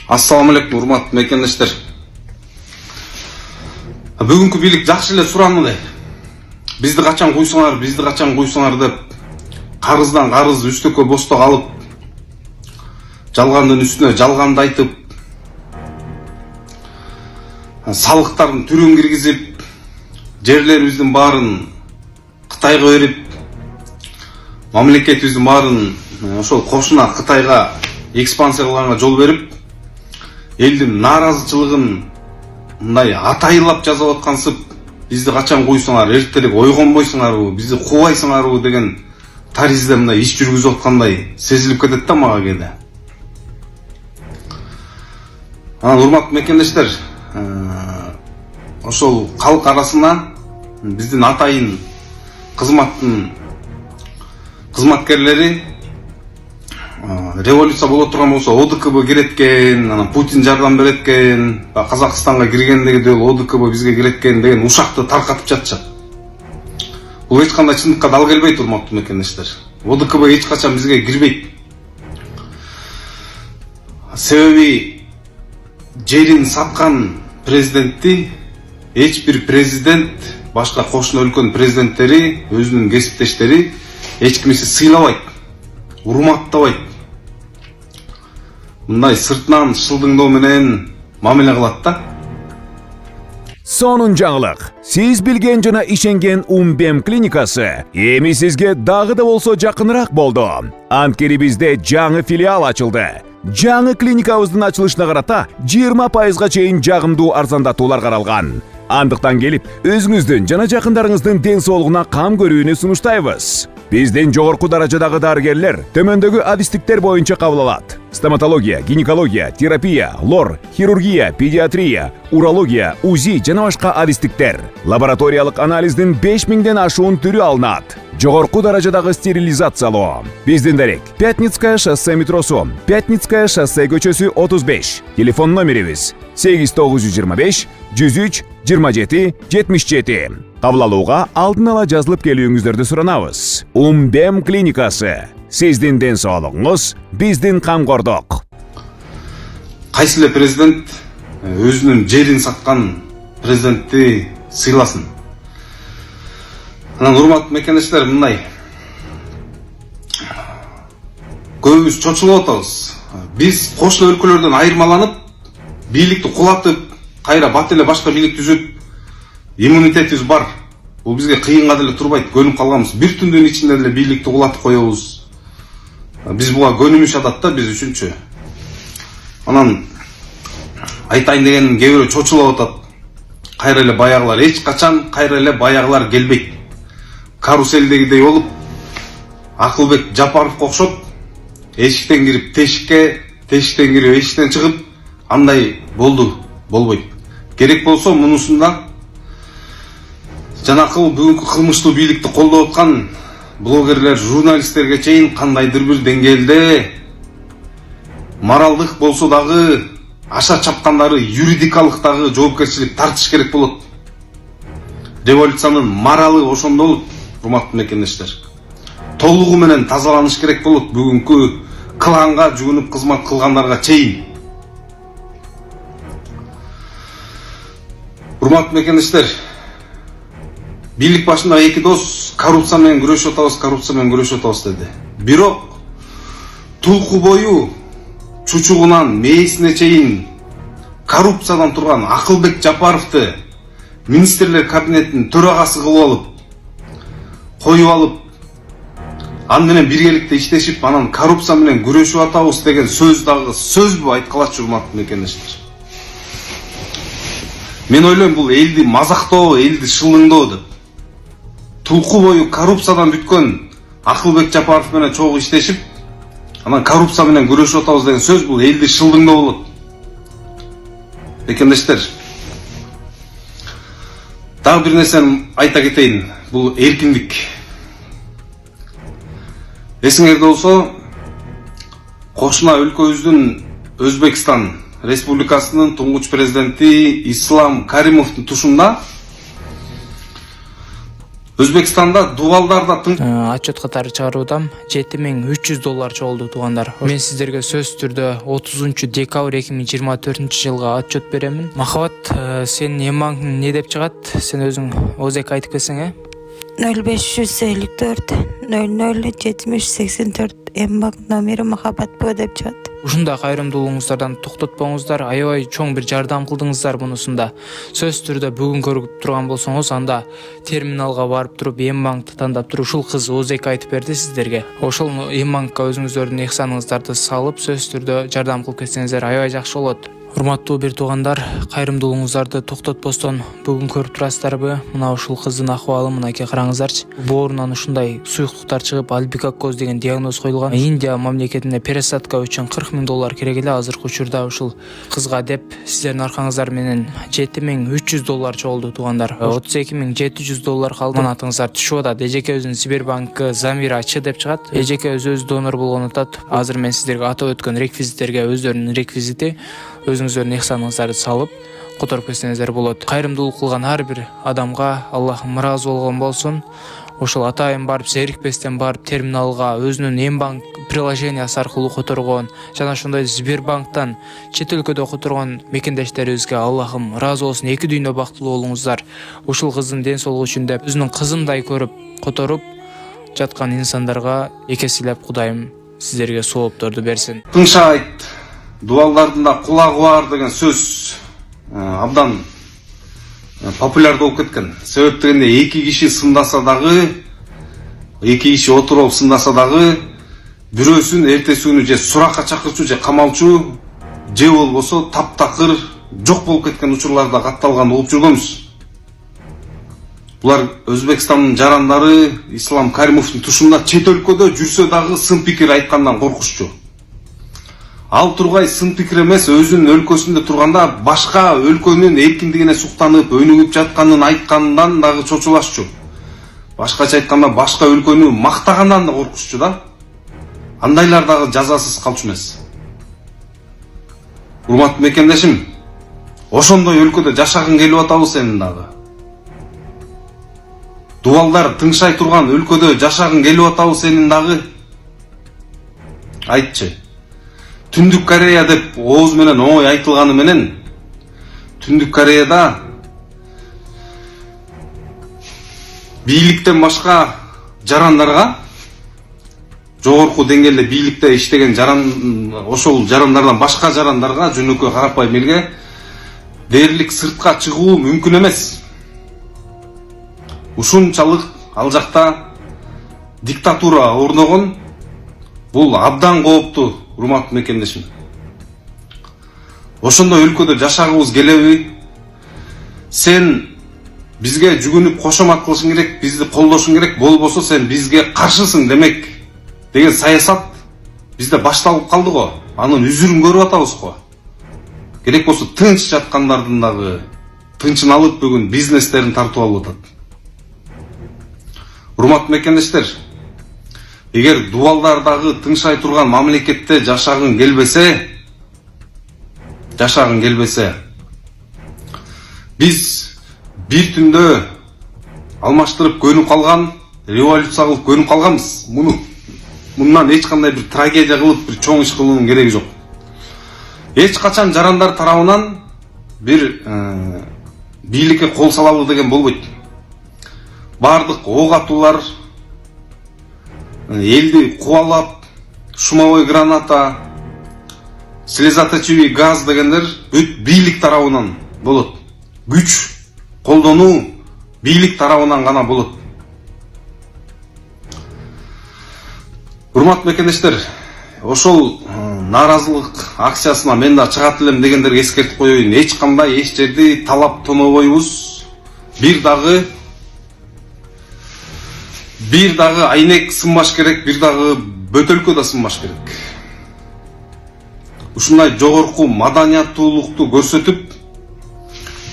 Assalamu алейкум, урматтуу мекендештер. Бүгүнкү бийлик жакшы эле суранды. Бизди качан куйсуңар деп карыздан карыз үстөккө босток алып, жалгандын үстүнө жалганды айтып, салыктардын түрүн киргизип, жерлерибиздин баарын Кытайга берип, мамлекетибиздин баарын ошол кошуна Кытайга экспансия кылганга жол берип, элдин нааразычылыгын мындай атайылап жазып аткансып, бизди качан куйсуңар, эртелик ойгонбойсуңарбы, бизди кубайсыңарбы деген таризде мындай иш жүргүзүп аткандай сезилип кетет да мага кээде. Анан урматтуу мекендештер, ошол калк арасына биздин атайын кызматкерлери революция боло турган болсо ОДКБ киреткен, анан Путин жардам береткен, Казакстанга киргендеги деле ОДКБ бизге киреткен деген ушакты таркатып жатышат. Бул эч кандай чындыкка дал келбейт, урматтуу мекендештер. ОДКБ эч качан бизге кирбейт. Себеби жерин саткан президентти эч бир президент, башка кошуна өлкөнүн президенттери, өзүнүн кесиптештери эч кимиси сыйлабайт, урматтабайт. Мындай сыртынан шылдыңдоо менен мамиле кылат да. Сонун жаңылык. Сиз билген жана ишенген Умбем клиникасы эми сизге дагы да болсо жакыныраак болду. Анткени бизде жаңы филиал ачылды. Жаңы клиникабыздын ачылышына карата 20%га чейин жагымдуу арзандатуулар каралган. Андыктан келип, өзүңүздүн жана жакындарыңыздын ден соолугуна кам көрүүнү сунуштайбыз. Биздин жогорку даражадагы дарыгерлер төмөндөгү адистиктер боюнча кабыл алат: стоматология, гинекология, терапия, лор, хирургия, педиатрия, урология, УЗИ жана башка адистиктер. Лабораториялык анализдин 5000ден ашуун түрү алынат. Жогорку даражадагы стерилизациялоо. Биздин дарек: Пятницкое шоссе метросу, Пятницкое шоссе көчөсү 35. Телефон номерибиз 8925 103 27 77. Кабыл алууга алдын ала жазылып келүүңүздөрдү суранабыз. Умбем клиникасы. Сиздин ден соолугуңуз биздин камкордук. Кайсы эле президент өзүнүн жерин саткан президентти сыйласын. Анан урматтуу мекендештер, мындай көбүбүз чочулуп атабыз. Биз кошуна өлкөлөрдөн айырмаланып, бийликти кулатып, кайра бат эле башка бийлик түзүп, иммунитетибиз бар. Бул бизге кыйынга деле турбайт, көнүп калганбыз. Бир түндүн ичинде деле бийликти кулатып коебуз. Биз буга көнүмүш атат да биз үчүнчү. Анан айтайын дегеним, кээ бирөө чочулуп атат. Кайра эле баягылар, эч качан кайра эле баягылар келбейт. Каруселдегидей болуп, Акылбек Жапаровго окшоп, эшиктен кирип тешикке, тешиктен кирип эшиктен чыгып, андай болбойт. Керек болсо мунусунда жанакыл бүгүнкү кылмыштуу бийликти колдоп аткан блогерлер, журналисттерге чейин кандайдыр бир деңгээлде моралдык болсо дагы аша чапкандары юридикалык дагы жоопкерчилик тартыш керек болот. Революциянын моралы ошондо болот, урматтуу мекендештер. Толугу менен тазаланыш керек болот бүгүнкү кланга жүгүнүп кызмат кылгандарга чейин. Урматтуу мекендештер, бийлик башында эки дос коррупция менен күрөшүп атабыз деди. Бирок тулку бою чучугунан мээсине чейин коррупциядан турган Акылбек Жапаровду министрлер кабинетинин төрагасы кылып алып, коюп алып, аны менен биргеликте иштешип, анан коррупция менен күрөшүп атабыз деген сөз дагы сөзбү айткалачы, урматтуу мекендештер. Мен ойлойм, бул элди мазактоо, элди шылыңдоо деп. Тулку бою коррупциядан бүткөн Акылбек Жапаров менен чогуу иштешип, анан коррупция менен күрөшүп атабыз деген сөз бул элди шылдыңдоо болот. Мекендештер, дагы бир нерсени айта кетейин, бул эркиндик. Эсиңерде болсо, кошуна өлкөбүздүн Өзбекстан Республикасынын туңгуч президенти Ислам Каримовдун тушунда Өзбекстанда дубалдарда Отчет катары чыгаруудам $7300 чогулду туугандар. Мен сиздерге сөзсүз түрдө 30 декабрь 2024 жылга отчет беремин. Махабат, сенин эмбанкың не деп чыгат? Сен өзүң ОЗК айтып келсең, 0554 00 7084 эмбанк номери Махабат Б деп чыгат. Ушундай кайрымдуулугуңуздардан токтотпоңуздар, аябай чоң бир жардам кылдыңыздар бунусунда. Сөзсүз түрдө бүгүн көрүп турган болсоңуз, анда терминалга барып туруп эмбанкты тандап туруп ушул кыз ОЗК айтып берди сиздерге. Ошол эмбанкка өзүңүздөрдүн ыхсаныңыздарды салып, сөзсүз түрдө жардам кылып кетсеңиздер аябай жакшы болот. Урматтуу бир туугандар, кайрымдуулугуңуздарды токтотпостон бүгүн көрүп турасыздарбы? Мына ушул кыздын акыбалы мынакей караңыздарчы. Боорунан ушундай суюктуктар чыгып, альбикакоз деген диагноз коюлган. Индия мамлекетине пересадка үчүн $40,000 керек эле. Азыркы учурда ушул кызга деп сиздердин аркаңыздар менен $7300 чогулду туугандар. $32,700 калды. Манатыңыздар түшүп атат. Эжекебиздин Сбербанкы Замира Ч деп чыгат. Эжекебиз өзү донор болгонун атат. Азыр мен сиздерге атап өткөн реквизиттерге өздөрүнүн реквизити өзүңүздөрдүн ыхсаныңыздарды салып которуп кетсеңиздер болот. Кайрымдуулук кылган ар бир адамга Аллахым ыраазы болгон болсун. Ошол атайын барып, зерикпестен барып терминалга өзүнүн эмбанк приложениясы аркылуу которгон жана ошондой Сбербанктан чет өлкөдө которгон мекендештерибизге Аллахым ыраазы болсун. Эки дүйнө бактылуу болуңуздар. Ушул кыздын ден соолугу үчүн деп өзүнүн кызындай көрүп которуп жаткан инсандарга экеселеп Кудайым сиздерге соопторду берсин. тыңшайт, дубалдардын кулагы бар деген сөз абдан популяр болуп кеткен. Себеп дегенде эки киши сындаса дагы, эки киши отуруп сындаса дагы, бирөөсүн эртеси күнү же суракка чакырчу, же камалчу, же болбосо таптакыр жок болуп кеткен учурларда катталган угуп жүргөнбүз. Булар Өзбекстандын жарандары Ислам Каримовдун тушунда чет өлкөдө жүрсө дагы сын пикир айткандан коркушчу. Ал тургай сын пикир эмес, өзүнүн өлкөсүндө турганда башка өлкөнүн эркиндигине суктанып, өнүгүп жатканын айткандан дагы чочулашчу. Башкача айтканда башка өлкөнү мактагандан да коркушчу да. Андайлар дагы жазасыз калчу эмес. Урматтуу мекендешим, ошондой өлкөдө жашагың келип атабы сенин дагы? Дубалдар тыңшай турган өлкөдө жашагың келип атабы сенин дагы? Айтчы. Түндүк Корея деп ооз менен оңой айтылганы менен, Түндүк Кореяда бийликтен башка жарандарга, жогорку деңгээлде бийликте иштеген ошол жарандардан башка жарандарга, жөнөкөй карапайым элге дээрлик сыртка чыгуу мүмкүн эмес. Ушунчалык ал жакта диктатура орногон. Бул абдан кооптуу, урматтуу мекендешим. Ошондой өлкөдө жашагыбыз келеби? Сен бизге жүгүнүп кошомат кылышың керек, бизди колдошуң керек, болбосо сен бизге каршысың демек деген саясат бизде башталып калды го. Анын үзүрүн көрүп атабыз го. Керек болсо тынч жаткандардын дагы тынчын алып бүгүн бизнестерин тартып алып атат. Урматтуу мекендештер, эгер дубалдардагы тыңшай турган мамлекетте жашагың келбесе, биз бир түндө алмаштырып көнүп калган, революция кылып көнүп калганбыз. Мундан эч кандай бир трагедия кылып, бир чоң иш кылуунун кереги жок. Эч качан жарандар тарабынан бир бийликке кол салалы деген болбойт. Бардык ок атуулар, элди кубалап, шумовой граната, слезоточивый газ дегендер бүт бийлик тарабынан болот. Күч колдонуу бийлик тарабынан гана болот. Урматтуу мекендештер, ошол нааразылык акциясына мен да чыгат элем дегендерге эскертип коеюн. Эч кандай эч жерди талап тонобойбуз. Бир дагы айнек сынбаш керек, бир дагы бөтөлкө да сынбаш керек. Ушундай жогорку маданияттуулукту көрсөтүп,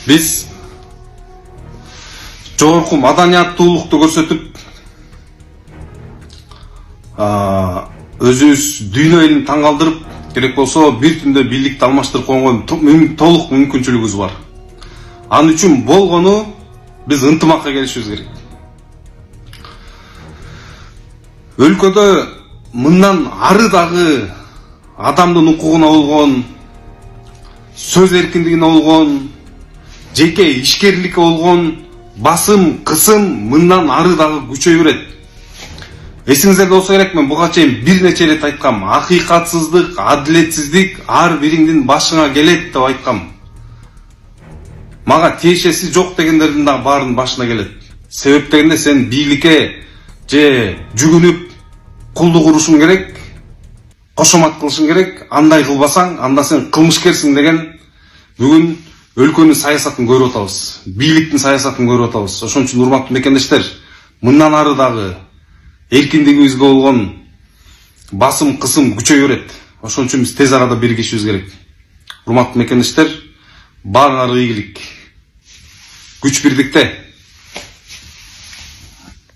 биз өзүбүз дүйнө элин таң калтырып, керек болсо бир түндө бийликти алмаштырып койгон толук мүмкүнчүлүгүбүз бар. Ал үчүн болгону биз ынтымакка келишибиз керек. өлкөдө мындан ары дагы адамдын укугуна болгон, сөз эркиндигине болгон, жеке ишкерликке болгон басым, кысым мындан ары дагы күчөй берет. Эсиңизде болсо керек, мен буга чейин бир нече рет айткам, акыйкатсыздык, адилетсиздик ар бириңдин башыңа келет деп айткам. Мага тиешеси жок дегендердин дагы баарынын башына келет. Себеп дегенде сен бийликке же жүгүнүп кулдук урушуң керек, кошомат кылышың керек, андай кылбасаң, анда сен кылмышкерсиң деген бүгүн өлкөнүн саясатын көрүп атабыз. Бийликтин саясатын көрүп атабыз. Ошон үчүн урматтуу мекендештер, мындан ары дагы эркиндигибизге болгон басым, кысым күчөй берет. Ошон үчүн биз тез арада биригишибиз керек. Урматтуу мекендештер, баарыңарга ийгилик. Күч биrdikte.